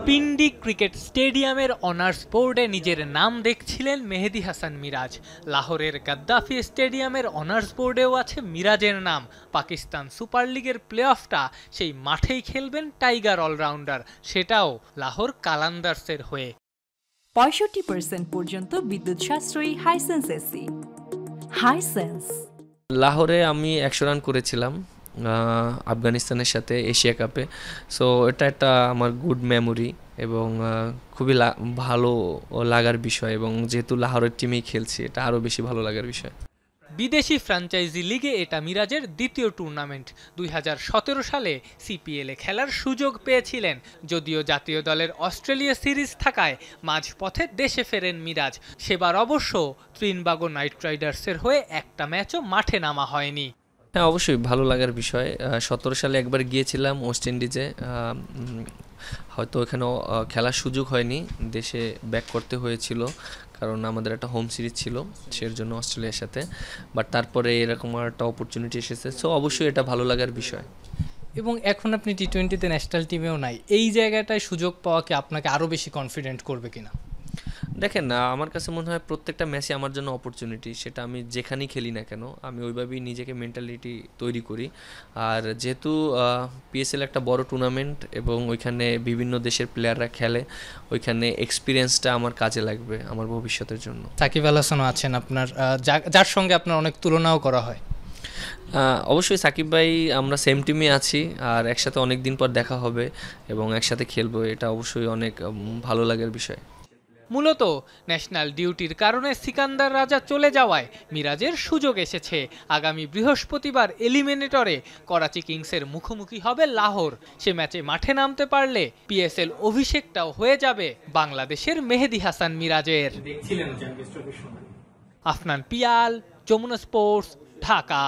পিন্ডি cricket স্টেডিয়ামের honours বোর্ডে নিজের নাম দেখছিলেন মেহেদী হাসান মিরাজ। লাহোরের গাদ্দাফি স্টেডিয়ামের অনার্স বোর্ডেও আছে মিরাজের নাম। পাকিস্তান সুপার লিগের প্লে অফটা সেই মাঠেই খেলবেন টাইগার অলরাউন্ডার, সেটাও লাহোর কালান্দার্সের হয়ে। 65% পর্যন্ত বিদ্যুৎ সাশ্রয়ী হাইসেন্স এসি। হাইসেন্স। লাহোরে আমি 100 রান করেছিলাম আফগানিস্তানের সাথে এশিয়া কাপে। সো এটা একটা আমার গুড মেমোরি এবং খুবই ভালো লাগার বিষয়, এবং যেহেতু লাহোরের টিমেই খেলছি এটা আরও বেশি ভালো লাগার বিষয়। বিদেশি ফ্র্যাঞ্চাইজি লিগে এটা মিরাজের দ্বিতীয় টুর্নামেন্ট। 2017 সালে সিপিএলে খেলার সুযোগ পেয়েছিলেন, যদিও জাতীয় দলের অস্ট্রেলিয়া সিরিজ থাকায় মাঝপথে দেশে ফেরেন মিরাজ। সেবার অবশ্য ত্রিনবাগো নাইট রাইডার্সের হয়ে একটা ম্যাচও মাঠে নামা হয়নি। হ্যাঁ, অবশ্যই ভালো লাগার বিষয়। 17 সালে একবার গিয়েছিলাম ওয়েস্ট ইন্ডিজে, হয়তো ওখানেও খেলার সুযোগ হয়নি, দেশে ব্যাক করতে হয়েছিল কারণ আমাদের একটা হোম সিরিজ ছিল সের জন্য অস্ট্রেলিয়ার সাথে। বাট তারপরে এরকম একটা অপরচুনিটি এসেছে, সো অবশ্যই এটা ভালো লাগার বিষয়। এবং এখন আপনি টি-20তে ন্যাশনাল টিমেও নাই, এই জায়গাটায় সুযোগ পাওয়া কি আপনাকে আরও বেশি কনফিডেন্ট করবে কিনা? দেখেন, আমার কাছে মনে হয় প্রত্যেকটা ম্যাচই আমার জন্য অপরচুনিটি, সেটা আমি যেখানেই খেলি না কেন আমি ওইভাবেই নিজেকে মেন্টালিটি তৈরি করি। আর যেহেতু পিএসএল একটা বড় টুর্নামেন্ট এবং ওইখানে বিভিন্ন দেশের প্লেয়াররা খেলে, ওইখানে এক্সপিরিয়েন্সটা আমার কাজে লাগবে আমার ভবিষ্যতের জন্য। সাকিব আল হাসানও আছেন আপনার, যার সঙ্গে আপনার অনেক তুলনাও করা হয়। অবশ্যই সাকিব ভাই, আমরা সেম টিমে আছি আর একসাথে অনেক দিন পর দেখা হবে এবং একসাথে খেলবো, এটা অবশ্যই অনেক ভালো লাগার বিষয়। মূলত ন্যাশনাল ডিউটির কারণে সিকান্দার রাজা চলে যাওয়ায় মিরাজের সুযোগ এসেছে। আগামী বৃহস্পতিবার এলিমিনেটরে করাচি কিংসের মুখোমুখি হবে লাহোর। সে ম্যাচে মাঠে নামতে পারলে পিএসএল অভিষেকটাও হয়ে যাবে বাংলাদেশের মেহেদী হাসান মিরাজের। আফনান পিয়াল, যমুনা স্পোর্টস, ঢাকা।